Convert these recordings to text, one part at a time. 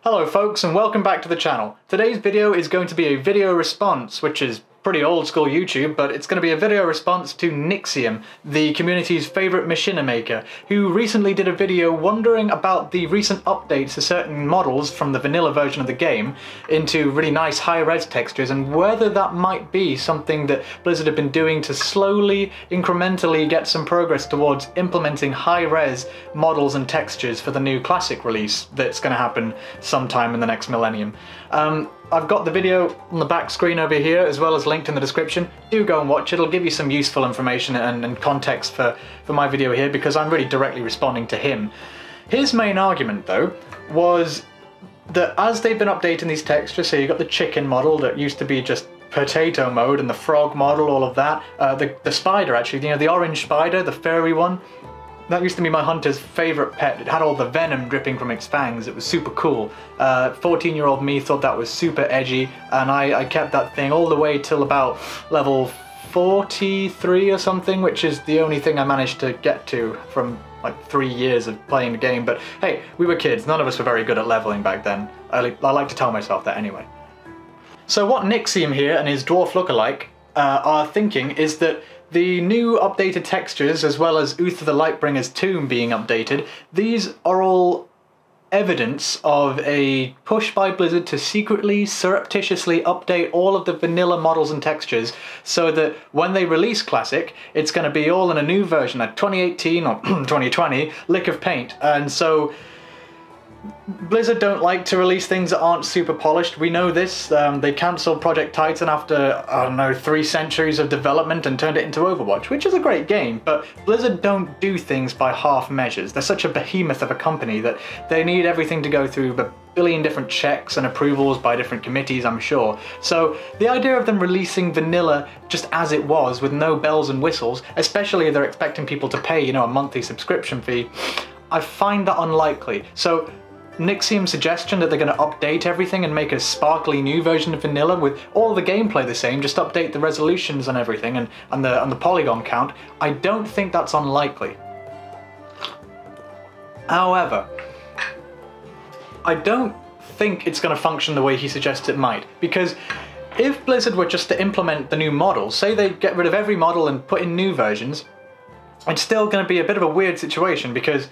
Hello folks and welcome back to the channel. Today's video is going to be a video response, which is pretty old school YouTube, but it's going to be a video response to Nixxiom, the community's favourite machinima maker, who recently did a video wondering about the recent updates to certain models from the vanilla version of the game into really nice high-res textures, and whether that might be something that Blizzard have been doing to slowly, incrementally get some progress towards implementing high-res models and textures for the new Classic release that's going to happen sometime in the next millennium. I've got the video on the back screen over here, as well as linked in the description. Do go and watch it, it'll give you some useful information and context for my video here, because I'm really directly responding to him. His main argument, though, was that as they've been updating these textures, so you got the chicken model that used to be just potato mode, and the frog model, all of that, the spider actually, you know, the orange spider, the furry one, that used to be my hunter's favourite pet. It had all the venom dripping from its fangs. It was super cool. 14-year-old me thought that was super edgy, and I kept that thing all the way till about level 43 or something, which is the only thing I managed to get to from like 3 years of playing the game. But hey, we were kids. None of us were very good at leveling back then. I like to tell myself that anyway. So what Nixxiom here and his dwarf lookalike are thinking is that the new updated textures, as well as Uther the Lightbringer's tomb being updated, these are all evidence of a push by Blizzard to secretly, surreptitiously update all of the vanilla models and textures so that when they release Classic, it's going to be all in a new version, a 2018 or 2020 lick of paint. And so Blizzard don't like to release things that aren't super polished. We know this. They cancelled Project Titan after, I don't know, 3 centuries of development and turned it into Overwatch, which is a great game, but Blizzard don't do things by half measures. They're such a behemoth of a company that they need everything to go through a billion different checks and approvals by different committees, I'm sure. So the idea of them releasing vanilla just as it was, with no bells and whistles, especially if they're expecting people to pay, you know, a monthly subscription fee, I find that unlikely. So Nixxiom's suggestion that they're going to update everything and make a sparkly new version of vanilla with all the gameplay the same, just update the resolutions and everything and the polygon count, I don't think that's unlikely. However, I don't think it's going to function the way he suggests it might, because if Blizzard were just to implement the new models, say they get rid of every model and put in new versions, it's still going to be a bit of a weird situation, because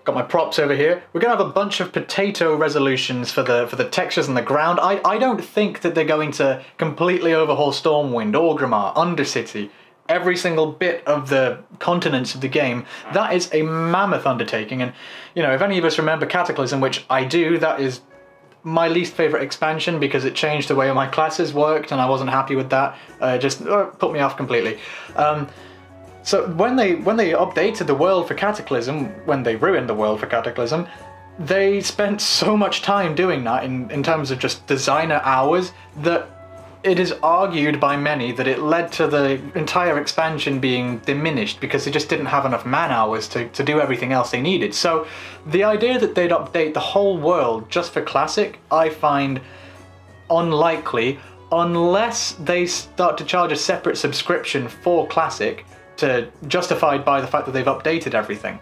got my props over here. We're going to have a bunch of potato resolutions for the textures on the ground. I don't think that they're going to completely overhaul Stormwind, Orgrimmar, Undercity, every single bit of the continents of the game. That is a mammoth undertaking, and you know, if any of us remember Cataclysm, which I do, that is my least favourite expansion because it changed the way my classes worked and I wasn't happy with that. Just put me off completely. So when they updated the world for Cataclysm, when they ruined the world for Cataclysm, they spent so much time doing that in terms of just designer hours that it is argued by many that it led to the entire expansion being diminished because they just didn't have enough man hours to do everything else they needed. So the idea that they'd update the whole world just for Classic, I find unlikely unless they start to charge a separate subscription for Classic, justified by the fact that they've updated everything.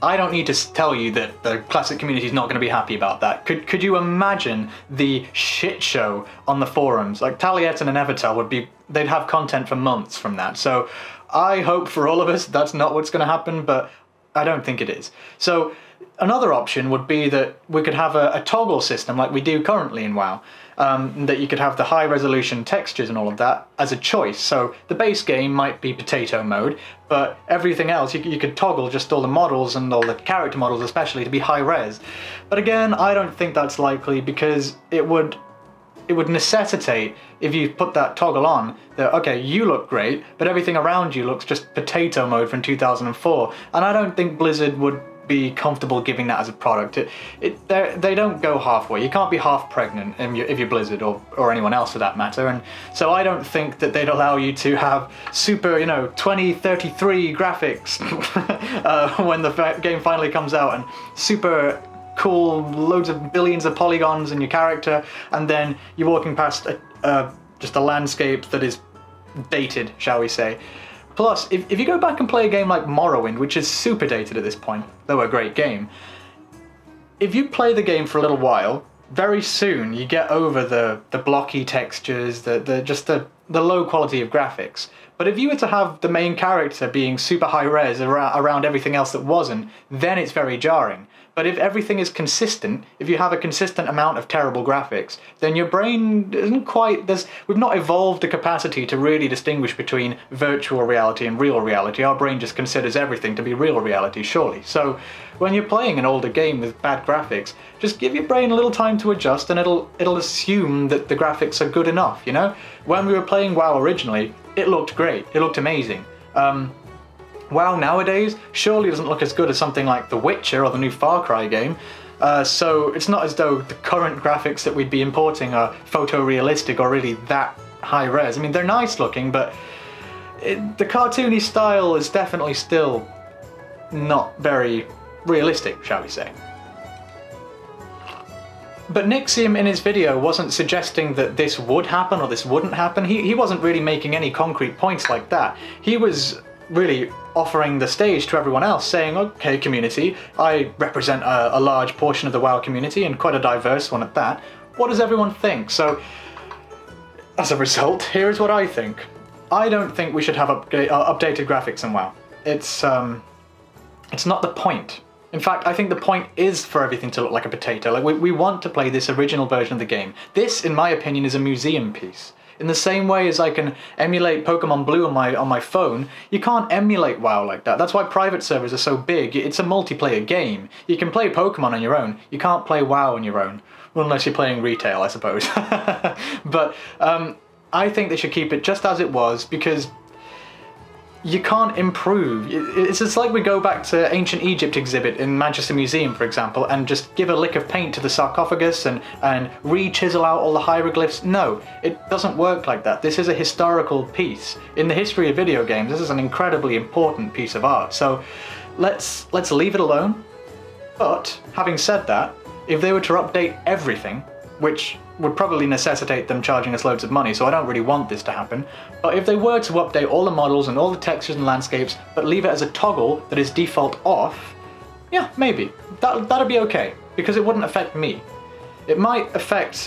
I don't need to tell you that the Classic community is not going to be happy about that. Could you imagine the shit show on the forums? Like Taliesin and Evertel they'd have content for months from that. So I hope for all of us that's not what's going to happen, but I don't think it is. So another option would be that we could have a toggle system like we do currently in WoW. That you could have the high resolution textures and all of that as a choice. So the base game might be potato mode, but everything else you could toggle just all the models and all the character models especially to be high res. But again, I don't think that's likely, because it would necessitate, if you put that toggle on, that okay, you look great, but everything around you looks just potato mode from 2004, and I don't think Blizzard would be comfortable giving that as a product. They don't go halfway. You can't be half pregnant if you're Blizzard or anyone else for that matter, and so I don't think that they'd allow you to have super, you know, 2033 graphics when the game finally comes out, and super cool loads of billions of polygons in your character, and then you're walking past just a landscape that is dated, shall we say. Plus, if you go back and play a game like Morrowind, which is super dated at this point, though a great game, if you play the game for a little while, very soon you get over the blocky textures, the low quality of graphics. But if you were to have the main character being super high res around everything else that wasn't, then it's very jarring. But if everything is consistent, if you have a consistent amount of terrible graphics, then your brain isn't quite... We've not evolved the capacity to really distinguish between virtual reality and real reality. Our brain just considers everything to be real reality, surely. So when you're playing an older game with bad graphics, just give your brain a little time to adjust and it'll assume that the graphics are good enough, you know? When we were playing WoW originally, it looked great, it looked amazing. WoW nowadays surely doesn't look as good as something like The Witcher or the new Far Cry game, so it's not as though the current graphics that we'd be importing are photorealistic or really that high res. I mean, they're nice looking, but the cartoony style is definitely still not very realistic, shall we say. But Nixxiom in his video wasn't suggesting that this would happen or this wouldn't happen. He wasn't really making any concrete points like that. He was really offering the stage to everyone else, saying, okay, community, I represent a large portion of the WoW community and quite a diverse one at that. What does everyone think? So, as a result, here's what I think. I don't think we should have updated graphics in WoW. It's not the point. In fact, I think the point is for everything to look like a potato. Like, we want to play this original version of the game. This, in my opinion, is a museum piece. In the same way as I can emulate Pokemon Blue on my phone, you can't emulate WoW like that. That's why private servers are so big. It's a multiplayer game. You can play Pokemon on your own. You can't play WoW on your own. Well, unless you're playing retail, I suppose. But I think they should keep it just as it was, because you can't improve. It's just like we go back to Ancient Egypt exhibit in Manchester Museum, for example, and just give a lick of paint to the sarcophagus and re-chisel out all the hieroglyphs. No, it doesn't work like that. This is a historical piece. In the history of video games, this is an incredibly important piece of art. So let's leave it alone. But having said that, if they were to update everything, which would probably necessitate them charging us loads of money, so I don't really want this to happen. But if they were to update all the models and all the textures and landscapes, but leave it as a toggle that is default off, yeah, maybe. That'd be okay, because it wouldn't affect me. It might affect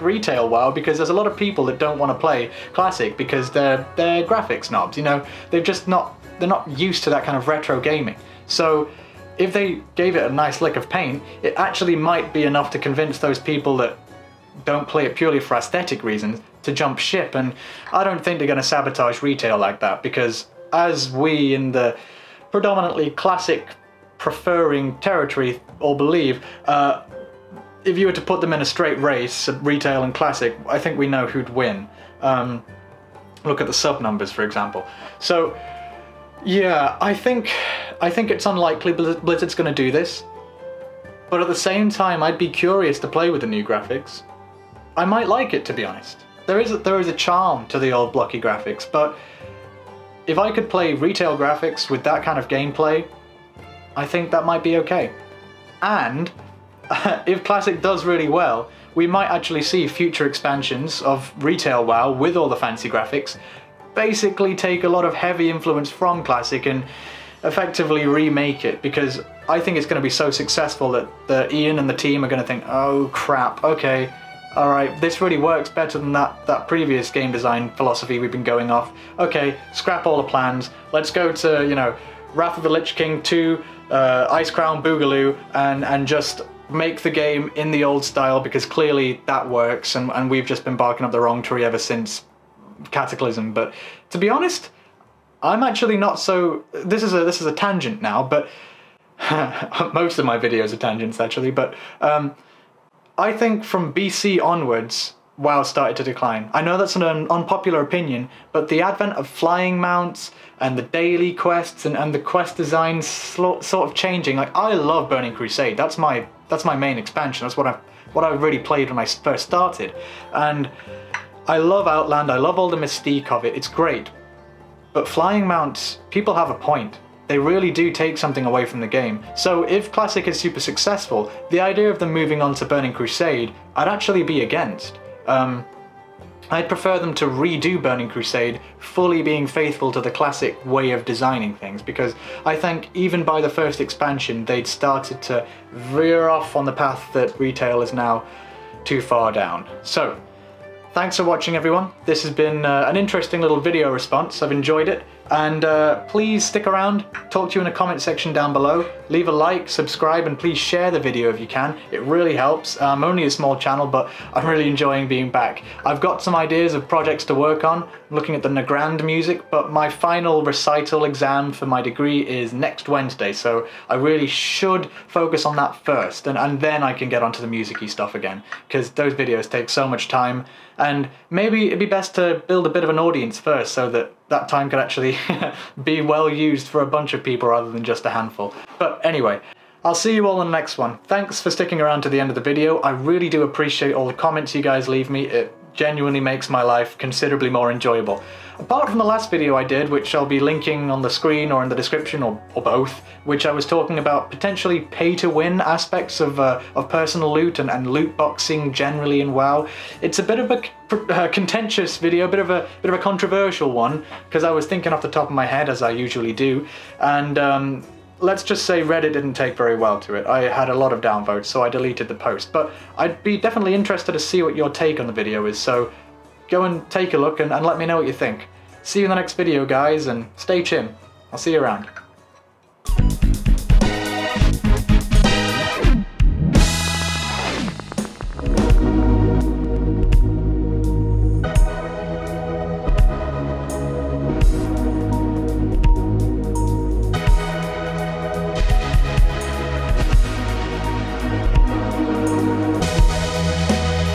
retail WoW, because there's a lot of people that don't want to play Classic because they're graphics snobs, you know? They're not used to that kind of retro gaming. So if they gave it a nice lick of paint, it actually might be enough to convince those people that don't play it purely for aesthetic reasons to jump ship. And I don't think they're going to sabotage retail like that, because as we in the predominantly Classic preferring territory all believe, if you were to put them in a straight race, retail and Classic, I think we know who'd win. Look at the sub numbers, for example. So yeah, I think it's unlikely Blizzard's going to do this, but at the same time I'd be curious to play with the new graphics. I might like it, to be honest. There is a charm to the old blocky graphics, but if I could play retail graphics with that kind of gameplay, I think that might be okay. And if Classic does really well, we might actually see future expansions of retail WoW with all the fancy graphics, basically take a lot of heavy influence from Classic and effectively remake it, because I think it's going to be so successful that Ian and the team are going to think, oh crap, okay, alright, this really works better than that previous game design philosophy we've been going off. Okay, scrap all the plans, let's go to, you know, Wrath of the Lich King 2, Ice Crown Boogaloo, and just make the game in the old style, because clearly that works, and we've just been barking up the wrong tree ever since Cataclysm. But to be honest, I'm actually not so... This is a tangent now, but most of my videos are tangents actually, but I think from BC onwards, WoW started to decline. I know that's an unpopular opinion, but the advent of flying mounts and the daily quests and the quest design sort of changing. Like, I love Burning Crusade. That's my main expansion. That's what I really played when I first started. And I love Outland. I love all the mystique of it. It's great. But flying mounts, people have a point. They really do take something away from the game. So if Classic is super successful, the idea of them moving on to Burning Crusade, I'd actually be against. I'd prefer them to redo Burning Crusade, fully being faithful to the classic way of designing things, because I think even by the first expansion they'd started to veer off on the path that retail is now too far down. So, thanks for watching everyone. This has been an interesting little video response. I've enjoyed it. And please stick around, talk to you in the comment section down below. Leave a like, subscribe, and please share the video if you can. It really helps. I'm only a small channel, but I'm really enjoying being back. I've got some ideas of projects to work on. I'm looking at the Nagrand music, but my final recital exam for my degree is next Wednesday, so I really should focus on that first, and then I can get onto the music-y stuff again, because those videos take so much time, and maybe it'd be best to build a bit of an audience first, so that time could actually be well used for a bunch of people rather than just a handful. But anyway, I'll see you all in the next one. Thanks for sticking around to the end of the video. I really do appreciate all the comments you guys leave me. It genuinely makes my life considerably more enjoyable. Apart from the last video I did, which I'll be linking on the screen or in the description, or both, which I was talking about potentially pay-to-win aspects of personal loot and loot boxing generally in WoW. It's a bit of a contentious video, a bit of a controversial one, because I was thinking off the top of my head, as I usually do, and let's just say Reddit didn't take very well to it. I had a lot of downvotes, so I deleted the post. But I'd be definitely interested to see what your take on the video is, so go and take a look and let me know what you think. See you in the next video, guys, and stay chim. I'll see you around.